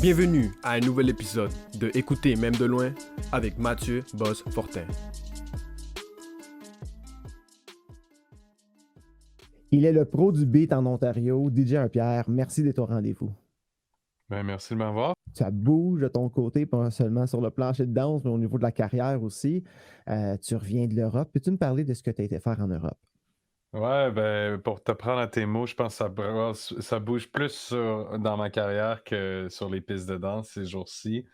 Bienvenue à un nouvel épisode de Écouter même de loin avec Mathieu Boss Fortin. Il est le pro du beat en Ontario, DJ Pierre. Merci d'être au rendez-vous. Ben, merci de m'avoir. Ça bouge de ton côté, pas seulement sur le plancher de danse, mais au niveau de la carrière aussi. Tu reviens de l'Europe. Peux-tu me parler de ce que tu as été faire en Europe? Ouais, ben, pour te prendre à tes mots, je pense que ça bouge plus dans ma carrière que sur les pistes de danse ces jours-ci.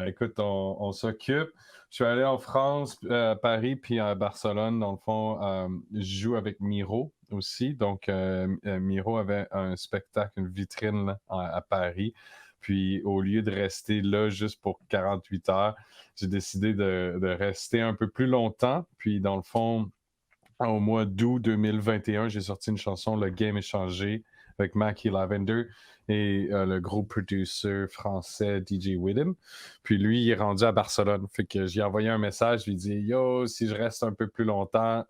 Écoute, on s'occupe. Je suis allé en France, à Paris, puis à Barcelone. Dans le fond, je joue avec Miro aussi. Donc, Miro avait un spectacle, une vitrine là, à Paris. Puis, au lieu de rester là juste pour 48 heures, j'ai décidé de rester un peu plus longtemps. Puis, dans le fond, au mois d'août 2021, j'ai sorti une chanson, Le Game est changé, avec Mackie Lavender et le gros producer français DJ Widem. Puis lui, il est rendu à Barcelone. Fait que j'ai envoyé un message, je lui ai dit « Yo, si je reste un peu plus longtemps,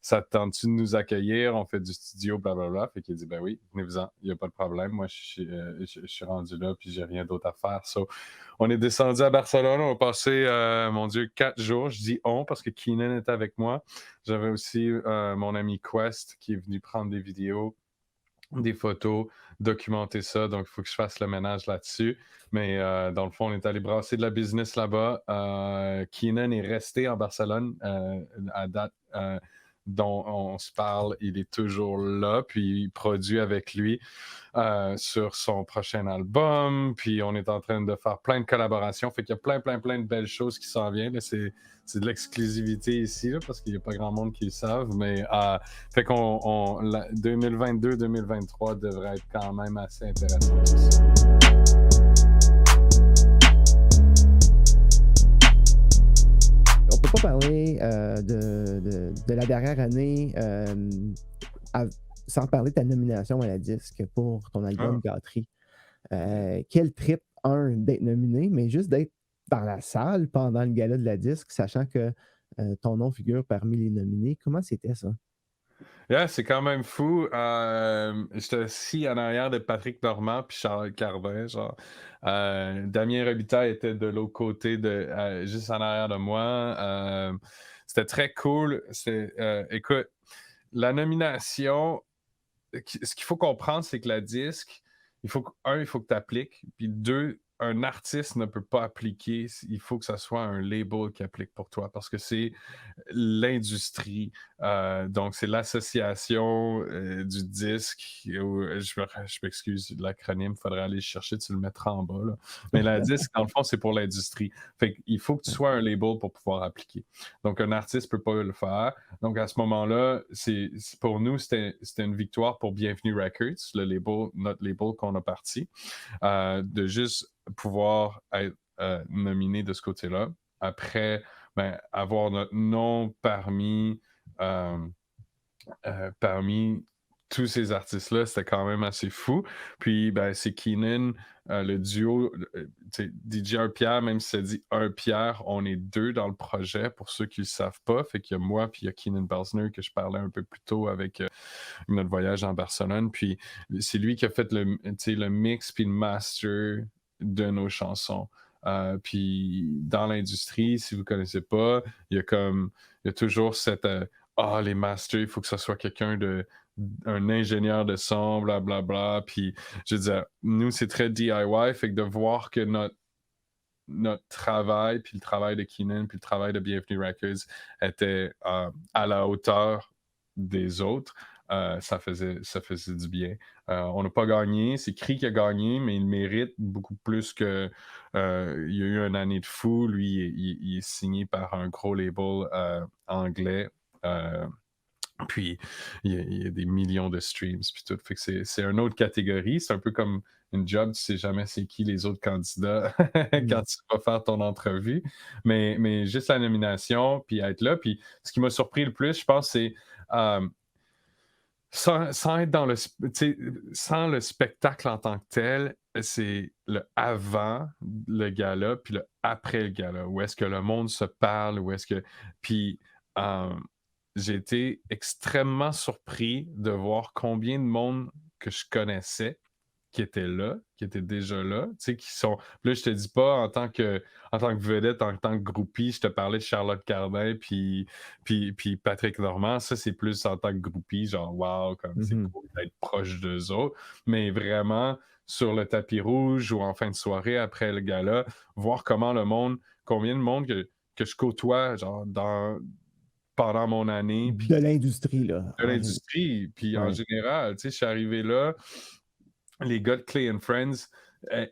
ça te tente-tu de nous accueillir? On fait du studio, blablabla. » Fait qu'il a dit « Ben oui, venez-vous-en, il n'y a pas de problème. Moi, je suis rendu là, puis j'ai rien d'autre à faire. » So, on est descendu à Barcelone, on a passé, mon Dieu, 4 jours. Je dis « on » parce que Keenan était avec moi. J'avais aussi mon ami Quest qui est venu prendre des vidéos, des photos, documenter ça. Donc, il faut que je fasse le ménage là-dessus. Mais dans le fond, on est allé brasser de la business là-bas. Keenan est resté en Barcelone à date dont on se parle. Il est toujours là, puis il produit avec lui sur son prochain album. Puis on est en train de faire plein de collaborations. Fait qu'il y a plein de belles choses qui s'en viennent. Là, c'est de l'exclusivité ici, là, parce qu'il n'y a pas grand monde qui le savent. Mais fait qu'on 2022-2023 devrait être quand même assez intéressant aussi. On ne peut pas parler de la dernière année sans parler de ta nomination à la disque pour ton album Gâterie. Quel trip, d'être nominé, mais juste d'être dans la salle pendant le gala de la disque, sachant que ton nom figure parmi les nominés. Comment c'était ça? Yeah, c'est quand même fou. J'étais assis en arrière de Patrick Normand puis Charles Carbin, genre. Damien Robitaille était de l'autre côté, juste en arrière de moi. C'était très cool. Écoute, la nomination, ce qu'il faut comprendre, c'est que la disque, il faut que tu appliques, puis deux, un artiste ne peut pas appliquer, il faut que ça soit un label qui applique pour toi, parce que c'est l'industrie, donc c'est l'association du disque, je m'excuse de l'acronyme, il faudrait aller le chercher, tu le mettras en bas, là. Mais la disque, dans le fond, c'est pour l'industrie. Fait qu'il faut que tu sois un label pour pouvoir appliquer. Donc un artiste peut pas le faire. Donc à ce moment-là, pour nous, c'était une victoire pour Bienvenue Records, notre label qu'on a parti, de juste pouvoir être nominé de ce côté-là. Après, avoir notre nom parmi tous ces artistes-là, c'était quand même assez fou. Puis, c'est Keenan, le duo, DJ Pierre, même si ça dit un Pierre, on est deux dans le projet, pour ceux qui ne le savent pas. Fait qu'il y a moi, puis il y a Keenan Balsner, que je parlais un peu plus tôt avec notre voyage en Barcelone. Puis, c'est lui qui a fait le mix puis le master de nos chansons. Puis, dans l'industrie, si vous ne connaissez pas, il y a toujours cette... les masters, il faut que ce soit un ingénieur de son, blablabla. Puis, je veux dire, nous, c'est très DIY, fait que de voir que notre travail, puis le travail de Keenan, puis le travail de Bienvenue Records était à la hauteur des autres, ça faisait du bien. On n'a pas gagné, c'est Cri qui a gagné, mais il mérite beaucoup plus que... il y a eu une année de fou, lui, il est signé par un gros label anglais, puis il y a des millions de streams, puis tout. Fait que c'est une autre catégorie, c'est un peu comme une job, tu sais jamais c'est qui les autres candidats quand tu vas faire ton entrevue, mais juste la nomination, puis être là, puis ce qui m'a surpris le plus, je pense, c'est sans être sans le spectacle en tant que tel, c'est le avant le gala, puis le après le gala, où est-ce que le monde se parle, où est-ce que... Puis j'ai été extrêmement surpris de voir combien de monde que je connaissais qui étaient là, qui étaient déjà là, tu sais, qui sont... Là, je te dis pas en tant que vedette, en tant que groupie, je te parlais de Charlotte Cardin puis Patrick Normand, ça, c'est plus en tant que groupie, genre, wow, comme c'est cool d'être proche d'eux autres, mais vraiment, sur le tapis rouge ou en fin de soirée, après le gala, voir combien de monde que je côtoie, genre, pendant mon année, puis De l'industrie, là. de l'industrie, puis en général, tu sais, je suis arrivé là, les gars de Clay and Friends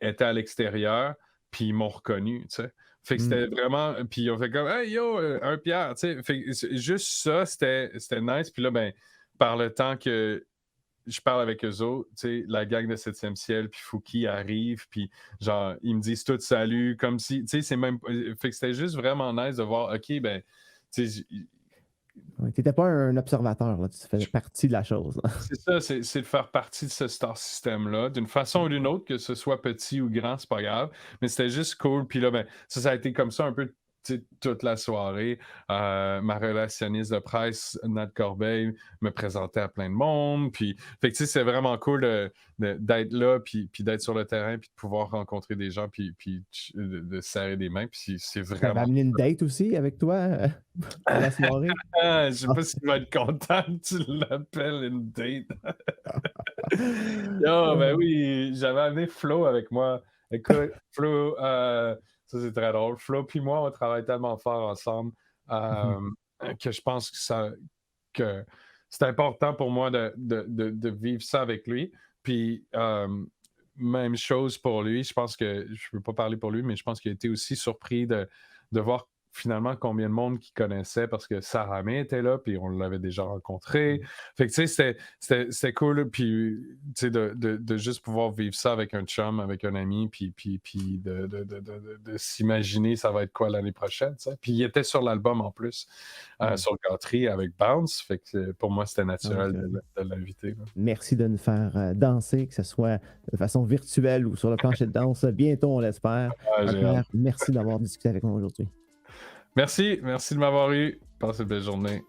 étaient à l'extérieur, puis ils m'ont reconnu, tu sais. Fait que c'était vraiment... Puis ils ont fait comme « Hey, yo, un Pierre! » tu sais. Fait que juste ça, c'était nice. Puis là, ben, par le temps que je parle avec eux autres, tu sais, la gang de 7e ciel, puis Fouki arrive, puis genre, ils me disent tout salut, comme si... Tu sais, c'est même... Fait que c'était juste vraiment nice de voir, OK, ben, tu sais... Ouais, t'étais pas un observateur, là, tu faisais partie de la chose. C'est ça, c'est de faire partie de ce star system-là, d'une façon ou d'une autre, que ce soit petit ou grand, c'est pas grave, mais c'était juste cool. Puis là, ben, ça a été comme ça un peu toute la soirée. Ma relationniste de presse, Nat Corbeil, me présentait à plein de monde. Puis, fait que c'est vraiment cool d'être là, puis d'être sur le terrain, puis de pouvoir rencontrer des gens, puis de serrer des mains. Puis c'est Ça va vraiment... amener une date aussi avec toi pour la soirée? Je sais pas s'il va être content que tu l'appelles une date. Ben oui, j'avais amené Flo avec moi. Écoute, Flo, ça c'est très drôle. Flo puis moi, on travaille tellement fort ensemble que je pense que c'est important pour moi de vivre ça avec lui. Puis même chose pour lui. Je pense que, je ne peux pas parler pour lui, mais je pense qu'il a été aussi surpris de voir finalement combien de monde qu'il connaissait parce que Sarah May était là, puis on l'avait déjà rencontré. Fait que tu sais, c'était cool, puis tu sais, de juste pouvoir vivre ça avec un chum, avec un ami, puis de s'imaginer ça va être quoi l'année prochaine, tu sais. Puis il était sur l'album en plus, sur Gâterie avec Bounce, fait que pour moi c'était naturel de l'inviter. Merci de nous faire danser, que ce soit de façon virtuelle ou sur le plancher de danse. Bientôt, on l'espère. Merci d'avoir discuté avec moi aujourd'hui. Merci de m'avoir eu. Passez une belle journée.